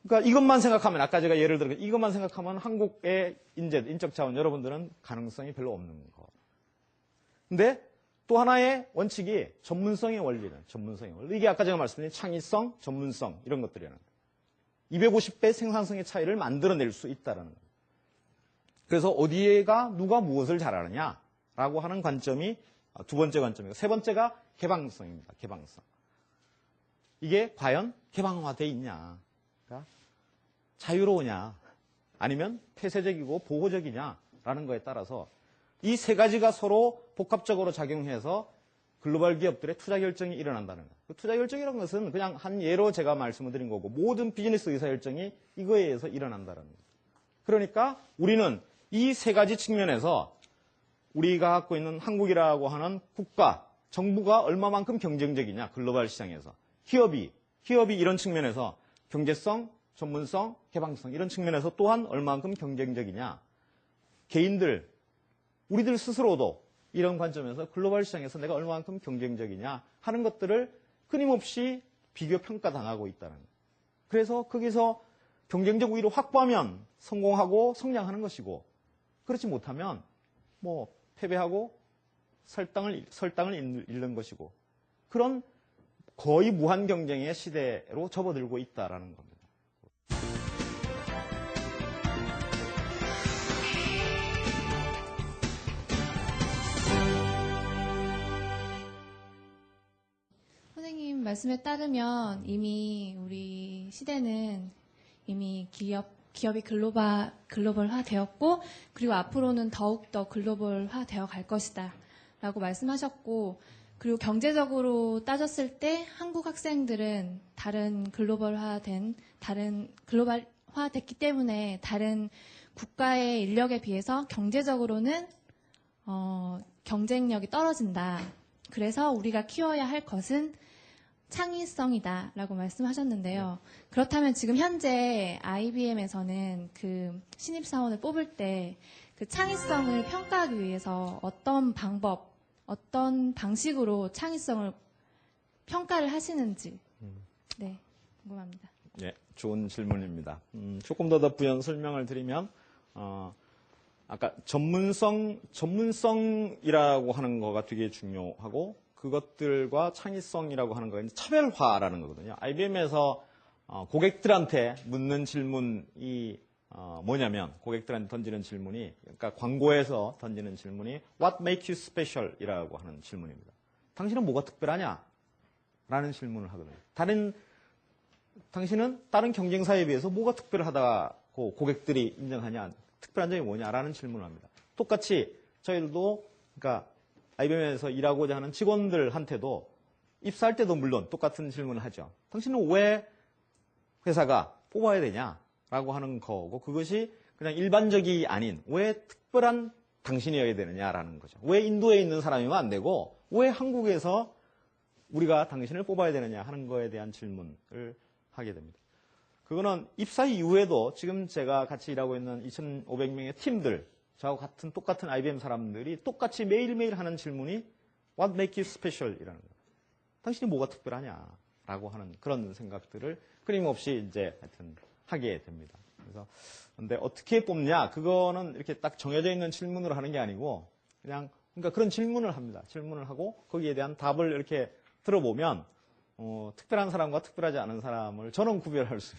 그러니까 이것만 생각하면, 아까 제가 예를 들어 이것만 생각하면 한국의 인적 자원 여러분들은 가능성이 별로 없는 거. 근데 또 하나의 원칙이 전문성의 원리는, 전문성의 원리. 이게 아까 제가 말씀드린 창의성, 전문성 이런 것들이라는 거예요. 250배 생산성의 차이를 만들어낼 수 있다는 거예요. 그래서 어디에가 누가 무엇을 잘하느냐라고 하는 관점이 두 번째 관점이고, 세 번째가 개방성입니다. 개방성. 이게 과연 개방화되어 있냐, 그러니까 자유로우냐, 아니면 폐쇄적이고 보호적이냐라는 거에 따라서 이 세 가지가 서로 복합적으로 작용해서 글로벌 기업들의 투자 결정이 일어난다는 거예요. 그 투자 결정이라는 것은 그냥 한 예로 제가 말씀을 드린 거고, 모든 비즈니스 의사 결정이 이거에 의해서 일어난다는 거예요. 그러니까 우리는 이 세 가지 측면에서 우리가 갖고 있는 한국이라고 하는 국가, 정부가 얼마만큼 경쟁적이냐, 글로벌 시장에서. 기업이 이런 측면에서 경제성, 전문성, 개방성 이런 측면에서 또한 얼마만큼 경쟁적이냐. 개인들, 우리들 스스로도 이런 관점에서 글로벌 시장에서 내가 얼마만큼 경쟁적이냐 하는 것들을 끊임없이 비교 평가당하고 있다는 거예요. 그래서 거기서 경쟁적 우위를 확보하면 성공하고 성장하는 것이고, 그렇지 못하면 뭐 패배하고 설당을 잃는 것이고, 그런 거의 무한 경쟁의 시대로 접어들고 있다라는 겁니다. 선생님 말씀에 따르면 이미 우리 시대는 이미 기업이 글로벌화 되었고, 그리고 앞으로는 더욱더 글로벌화 되어 갈 것이다 라고 말씀하셨고, 그리고 경제적으로 따졌을 때 한국 학생들은 글로벌화됐기 때문에 다른 국가의 인력에 비해서 경제적으로는 경쟁력이 떨어진다. 그래서 우리가 키워야 할 것은 창의성이다 라고 말씀하셨는데요. 그렇다면 지금 현재 IBM에서는 그 신입사원을 뽑을 때 그 창의성을 평가하기 위해서 어떤 방법, 어떤 방식으로 창의성을 평가를 하시는지, 네, 궁금합니다. 네, 좋은 질문입니다. 조금 더 부연 설명을 드리면, 아까 전문성이라고 하는 거가 되게 중요하고, 그것들과 창의성이라고 하는 거는 차별화라는 거거든요. IBM에서 고객들한테 묻는 질문이 뭐냐면, 고객들한테 던지는 질문이, 그러니까 광고에서 던지는 질문이 What makes you special? 이라고 하는 질문입니다. 당신은 뭐가 특별하냐? 라는 질문을 하거든요. 당신은 다른 경쟁사에 비해서 뭐가 특별하다고 고객들이 인정하냐? 특별한 점이 뭐냐라는 질문을 합니다. 똑같이 저희들도, 그러니까 IBM에서 일하고자 하는 직원들한테도 입사할 때도 물론 똑같은 질문을 하죠. 당신은 왜 회사가 뽑아야 되냐라고 하는 거고, 그것이 그냥 일반적이 아닌 왜 특별한 당신이어야 되느냐라는 거죠. 왜 인도에 있는 사람이면 안 되고 왜 한국에서 우리가 당신을 뽑아야 되느냐 하는 거에 대한 질문을 하게 됩니다. 그거는 입사 이후에도 지금 제가 같이 일하고 있는 2,500명의 팀들, 저하고 똑같은 IBM 사람들이 똑같이 매일매일 하는 질문이 What makes you special? 이라는 거예요. 당신이 뭐가 특별하냐라고 하는 그런 생각들을 끊임없이 이제 하여튼 하게 됩니다. 그래서 근데 어떻게 뽑냐? 그거는 이렇게 딱 정해져 있는 질문으로 하는 게 아니고 그냥 그러니까 그런 질문을 합니다. 질문을 하고 거기에 대한 답을 이렇게 들어보면 특별한 사람과 특별하지 않은 사람을 저는 구별할 수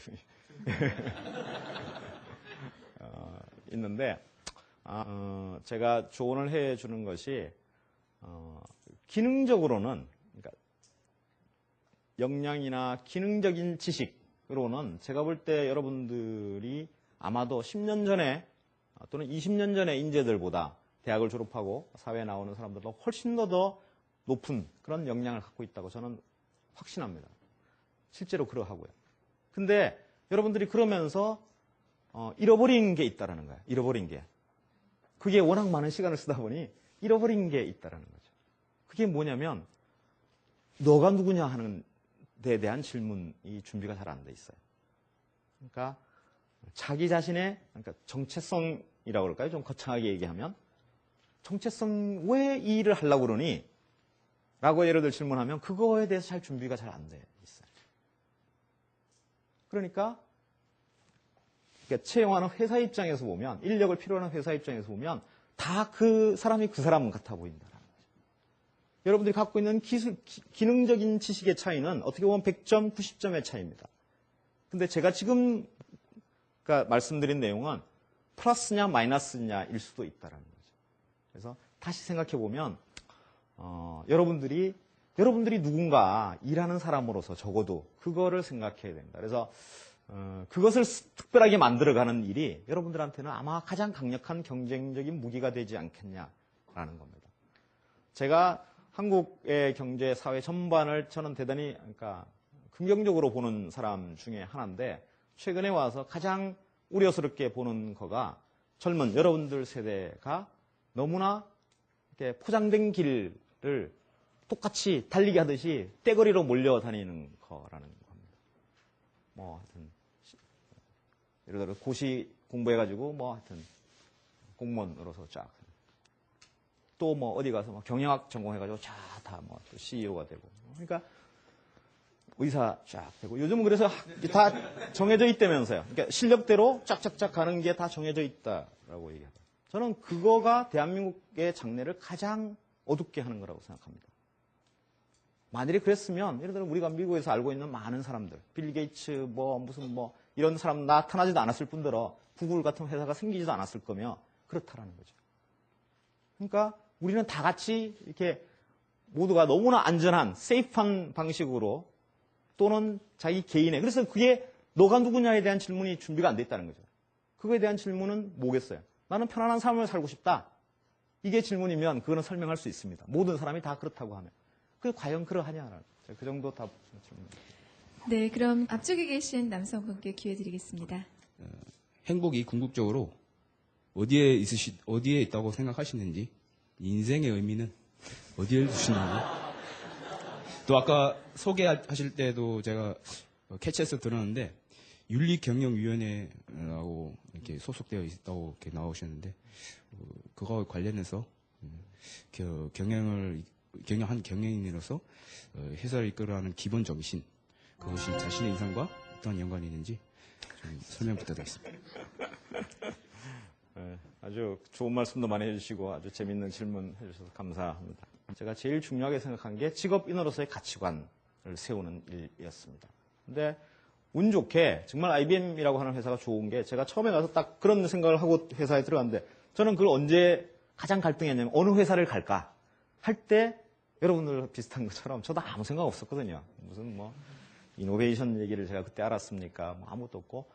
있는데 제가 조언을 해주는 것이 기능적으로는 그러니까 역량이나 기능적인 지식으로는 제가 볼 때 여러분들이 아마도 10년 전에 또는 20년 전의 인재들보다 대학을 졸업하고 사회에 나오는 사람들보다 훨씬 더 높은 그런 역량을 갖고 있다고 저는 확신합니다. 실제로 그러하고요. 근데 여러분들이 그러면서 잃어버린 게 있다라는 거예요. 잃어버린 게. 그게 워낙 많은 시간을 쓰다 보니 잃어버린 게 있다라는 거죠. 그게 뭐냐면 너가 누구냐 하는 데 대한 질문이 준비가 잘 안 돼 있어요. 그러니까 자기 자신의 그러니까 정체성이라고 그럴까요? 좀 거창하게 얘기하면 정체성 왜 이 일을 하려고 그러니? 라고 예를 들어 질문하면 그거에 대해서 잘 준비가 잘 안 돼 있어요. 그러니까 그러니까 채용하는 회사 입장에서 보면, 인력을 필요로 하는 회사 입장에서 보면 다 그 사람이 그 사람 같아 보인다라는 거죠. 여러분들이 갖고 있는 기능적인 지식의 차이는 어떻게 보면 100점, 90점의 차이입니다. 근데 제가 지금 말씀드린 내용은 플러스냐 마이너스냐일 수도 있다라는 거죠. 그래서 다시 생각해 보면 여러분들이 누군가 일하는 사람으로서 적어도 그거를 생각해야 된다. 그래서 그것을 특별하게 만들어가는 일이 여러분들한테는 아마 가장 강력한 경쟁적인 무기가 되지 않겠냐라는 겁니다. 제가 한국의 경제, 사회 전반을 저는 대단히 긍정적으로 보는 사람 중에 하나인데 최근에 와서 가장 우려스럽게 보는 거가 젊은 여러분들 세대가 너무나 이렇게 포장된 길을 똑같이 달리기 하듯이 떼거리로 몰려다니는 거라는 겁니다. 뭐 하여튼 예를 들어 고시 공부해가지고 뭐 하여튼 공무원으로서 쫙 또 뭐 어디 가서 뭐 경영학 전공해가지고 쫙 다 뭐 또 CEO가 되고 그러니까 의사 쫙 되고 요즘은 그래서 다 정해져 있다면서요. 그러니까 실력대로 쫙쫙쫙 가는 게 다 정해져 있다라고 얘기하죠. 저는 그거가 대한민국의 장래를 가장 어둡게 하는 거라고 생각합니다. 만일에 그랬으면 예를 들어 우리가 미국에서 알고 있는 많은 사람들, 빌 게이츠 무슨 이런 사람 나타나지도 않았을 뿐더러 구글 같은 회사가 생기지도 않았을 거며 그렇다라는 거죠. 그러니까 우리는 다 같이 이렇게 모두가 너무나 안전한 세이프한 방식으로 또는 자기 개인의 그래서 그게 너가 누구냐에 대한 질문이 준비가 안 돼 있다는 거죠. 그거에 대한 질문은 뭐겠어요? 나는 편안한 삶을 살고 싶다. 이게 질문이면 그거는 설명할 수 있습니다. 모든 사람이 다 그렇다고 하면. 그게 과연 그러하냐라는 그 정도 답 질문입니다. 네, 그럼 앞쪽에 계신 남성분께 기회 드리겠습니다. 행복이 궁극적으로 어디에 있다고 생각하시는지, 인생의 의미는 어디에 두시는지. 또 아까 소개하실 때도 제가 캐치해서 들었는데 윤리경영위원회라고 이렇게 소속되어 있다고 이렇게 나오셨는데 그거 관련해서 한 경영인으로서 회사를 이끌어가는 기본 정신 그것이 자신의 인생과 어떤 연관이 있는지 좀 설명 부탁드리겠습니다. 네, 아주 좋은 말씀도 많이 해주시고 아주 재밌는 질문 해주셔서 감사합니다. 제가 제일 중요하게 생각한 게 직업인으로서의 가치관을 세우는 일이었습니다. 근데 운 좋게 정말 IBM이라고 하는 회사가 좋은 게 제가 처음에 가서 딱 그런 생각을 하고 회사에 들어갔는데 저는 그걸 언제 가장 갈등했냐면 어느 회사를 갈까 할 때 여러분들 비슷한 것처럼 저도 아무 생각 없었거든요. 무슨 이노베이션 얘기를 제가 그때 알았습니까? 아무것도 없고.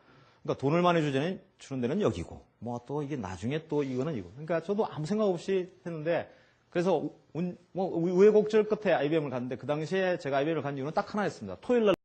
그러니까 돈을 많이 주는 데는 여기고, 또 이게 나중에 또 이거는 이거. 그러니까 저도 아무 생각 없이 했는데, 그래서 우여곡절 끝에 IBM을 갔는데, 그 당시에 제가 IBM을 간 이유는 딱 하나였습니다. 토요일 날